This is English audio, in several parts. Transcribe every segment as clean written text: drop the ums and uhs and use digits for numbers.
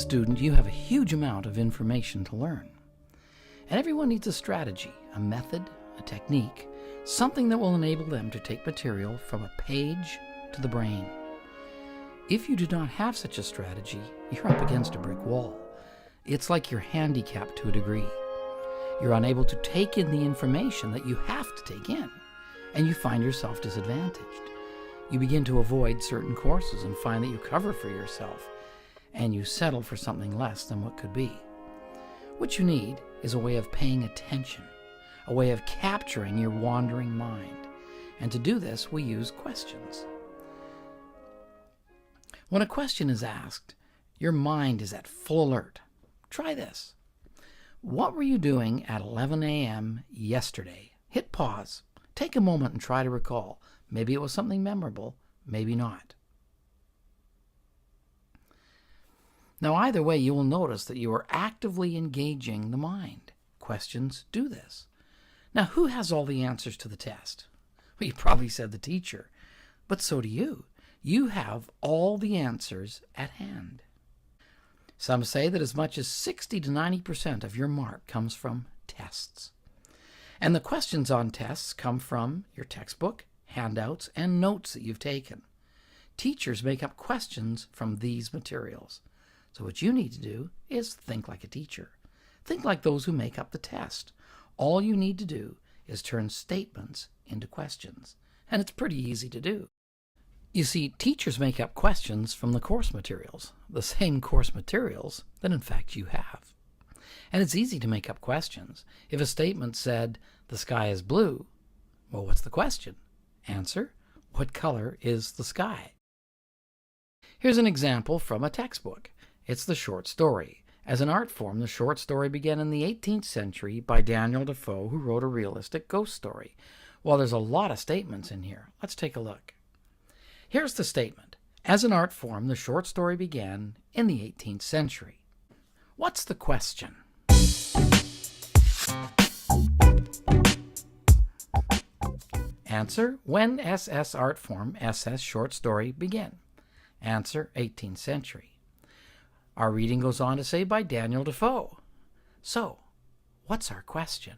student, you have a huge amount of information to learn. And everyone needs a strategy, a method, a technique, something that will enable them to take material from a page to the brain. If you do not have such a strategy, you're up against a brick wall. It's like you're handicapped to a degree. You're unable to take in the information that you have to take in, and you find yourself disadvantaged. You begin to avoid certain courses and find that you cover for yourself, and you settle for something less than what could be. What you need is a way of paying attention, a way of capturing your wandering mind. And to do this, we use questions. When a question is asked, your mind is at full alert. Try this. What were you doing at 11 a.m. yesterday? Hit pause. Take a moment and try to recall. Maybe it was something memorable, maybe not. Now, either way, you will notice that you are actively engaging the mind. Questions do this. Now, who has all the answers to the test? Well, you probably said the teacher, but so do you. You have all the answers at hand. Some say that as much as 60 to 90% of your mark comes from tests. And the questions on tests come from your textbook, handouts, and notes that you've taken. Teachers make up questions from these materials. So what you need to do is think like a teacher. Think like those who make up the test. All you need to do is turn statements into questions. And it's pretty easy to do. You see, teachers make up questions from the course materials, the same course materials that in fact you have. And it's easy to make up questions. If a statement said, "The sky is blue," well, what's the question? Answer, what color is the sky? Here's an example from a textbook. It's the short story. As an art form, the short story began in the 18th century by Daniel Defoe, who wrote a realistic ghost story. Well, there's a lot of statements in here. Let's take a look. Here's the statement. As an art form, the short story began in the 18th century. What's the question? Answer, when SS art form, SS short story began? Answer, 18th century. Our reading goes on to say by Daniel Defoe. So, what's our question?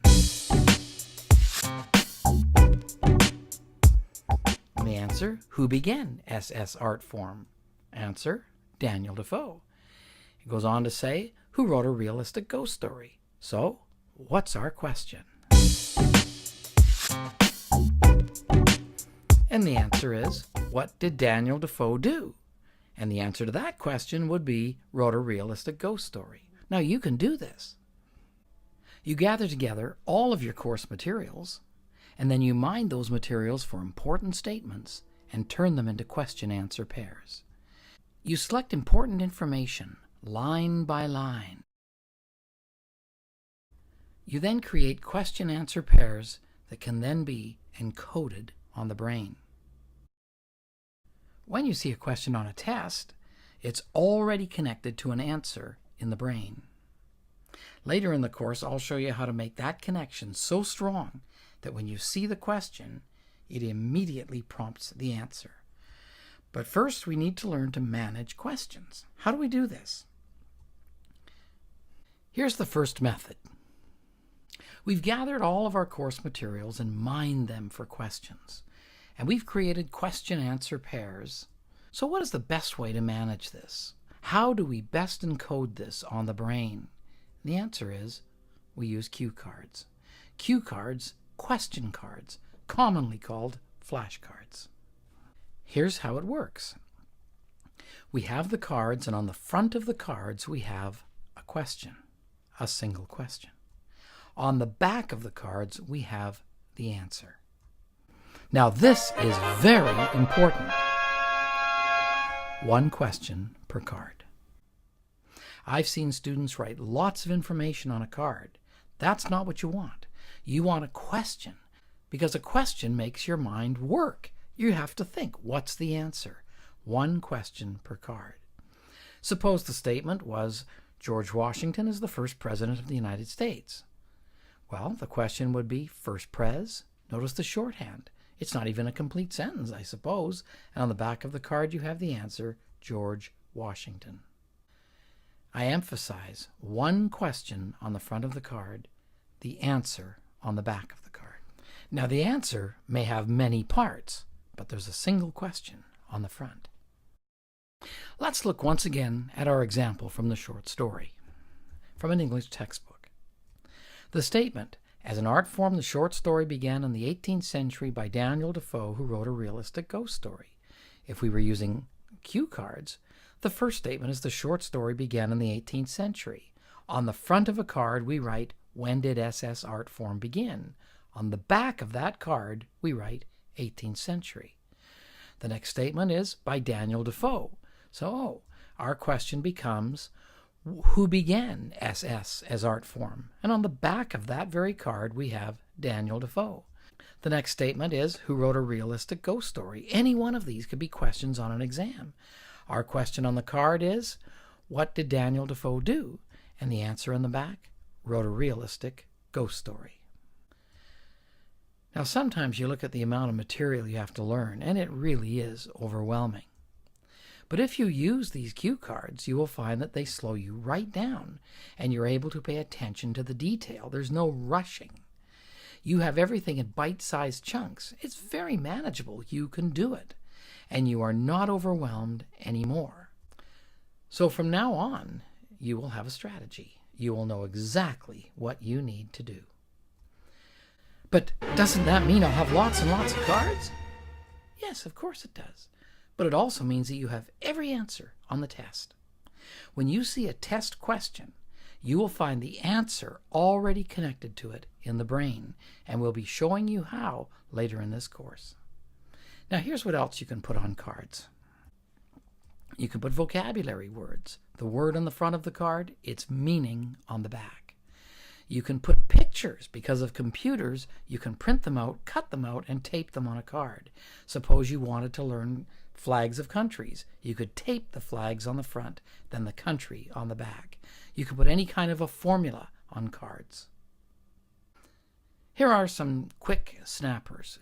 The answer, who began SS art form? Answer, Daniel Defoe. It goes on to say, who wrote a realistic ghost story? So, what's our question? And the answer is, what did Daniel Defoe do? And the answer to that question would be, wrote a realistic ghost story. Now you can do this. You gather together all of your course materials, and then you mine those materials for important statements and turn them into question-answer pairs. You select important information, line by line. You then create question-answer pairs that can then be encoded on the brain. When you see a question on a test, it's already connected to an answer in the brain. Later in the course, I'll show you how to make that connection so strong that when you see the question, it immediately prompts the answer. But first, we need to learn to manage questions. How do we do this? Here's the first method. We've gathered all of our course materials and mined them for questions. And we've created question-answer pairs. So what is the best way to manage this? How do we best encode this on the brain? The answer is, we use cue cards. Cue cards, question cards, commonly called flashcards. Here's how it works. We have the cards, and on the front of the cards we have a question, a single question. On the back of the cards we have the answer. Now this is very important. One question per card. I've seen students write lots of information on a card. That's not what you want. You want a question, because a question makes your mind work. You have to think, what's the answer? One question per card. Suppose the statement was, George Washington is the first president of the United States. Well, the question would be, first pres. Notice the shorthand. It's not even a complete sentence, I suppose. And on the back of the card you have the answer, George Washington. I emphasize one question on the front of the card, the answer on the back of the card. Now, the answer may have many parts, but there's a single question on the front. Let's look once again at our example from the short story, from an English textbook. The statement, as an art form, the short story began in the 18th century by Daniel Defoe, who wrote a realistic ghost story. If we were using cue cards, the first statement is the short story began in the 18th century. On the front of a card, we write, when did SS art form begin? On the back of that card, we write 18th century. The next statement is by Daniel Defoe. So our question becomes, who began SS as art form? And on the back of that very card, we have Daniel Defoe. The next statement is, who wrote a realistic ghost story? Any one of these could be questions on an exam. Our question on the card is, what did Daniel Defoe do? And the answer on the back, wrote a realistic ghost story. Now, sometimes you look at the amount of material you have to learn, and it really is overwhelming. But if you use these cue cards, you will find that they slow you right down, and you're able to pay attention to the detail. There's no rushing. You have everything in bite-sized chunks. It's very manageable. You can do it, and you are not overwhelmed anymore. So from now on, you will have a strategy. You will know exactly what you need to do. But doesn't that mean I'll have lots and lots of cards? Yes, of course it does. But it also means that you have every answer on the test. When you see a test question, you will find the answer already connected to it in the brain, and we'll be showing you how later in this course. Now, here's what else you can put on cards. You can put vocabulary words. The word on the front of the card, its meaning on the back. You can put pictures. Because of computers, you can print them out, cut them out, and tape them on a card. Suppose you wanted to learn flags of countries. You could tape the flags on the front, then the country on the back. You could put any kind of a formula on cards. Here are some quick snappers.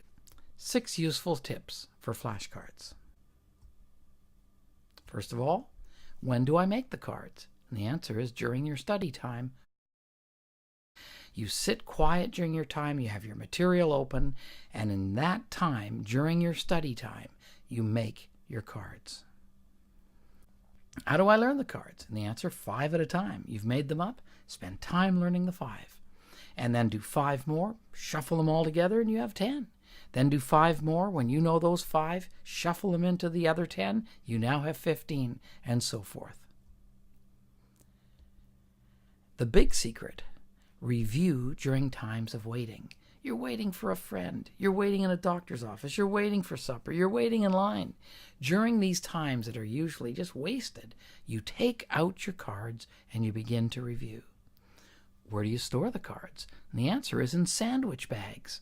6 useful tips for flashcards. First of all, when do I make the cards? And the answer is during your study time. You sit quiet during your time, you have your material open, and in that time, during your study time, you make your cards. How do I learn the cards? And the answer, 5 at a time. You've made them up, spend time learning the 5. And then do 5 more, shuffle them all together, and you have 10. Then do 5 more. When you know those 5, shuffle them into the other 10, you now have 15, and so forth. The big secret, review during times of waiting. You're waiting for a friend. You're waiting in a doctor's office. You're waiting for supper. You're waiting in line. During these times that are usually just wasted, you take out your cards and you begin to review. Where do you store the cards? And the answer is in sandwich bags.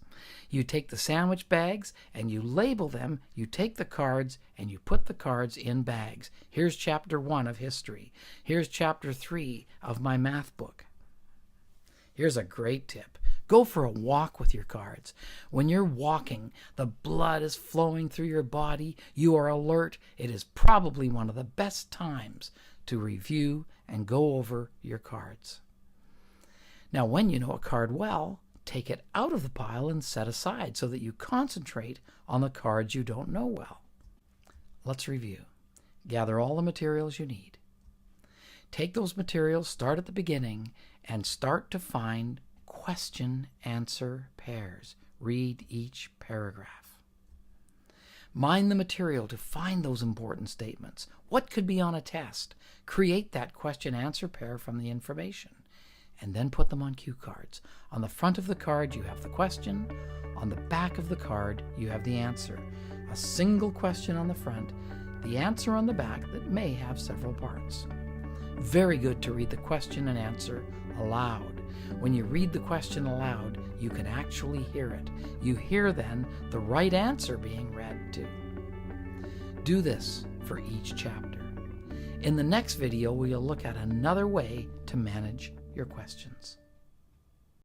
You take the sandwich bags and you label them. You take the cards and you put the cards in bags. Here's chapter 1 of history. Here's chapter 3 of my math book. Here's a great tip. Go for a walk with your cards. When you're walking, the blood is flowing through your body. You are alert. It is probably one of the best times to review and go over your cards. Now, when you know a card well, take it out of the pile and set aside so that you concentrate on the cards you don't know well. Let's review. Gather all the materials you need. Take those materials, start at the beginning, and start to find question-answer pairs. Read each paragraph. Mine the material to find those important statements. What could be on a test? Create that question-answer pair from the information, and then put them on cue cards. On the front of the card, you have the question. On the back of the card, you have the answer. A single question on the front, the answer on the back that may have several parts. Very good to read the question and answer aloud. When you read the question aloud, you can actually hear it. You hear then the right answer being read too. Do this for each chapter. In the next video, we'll look at another way to manage your questions.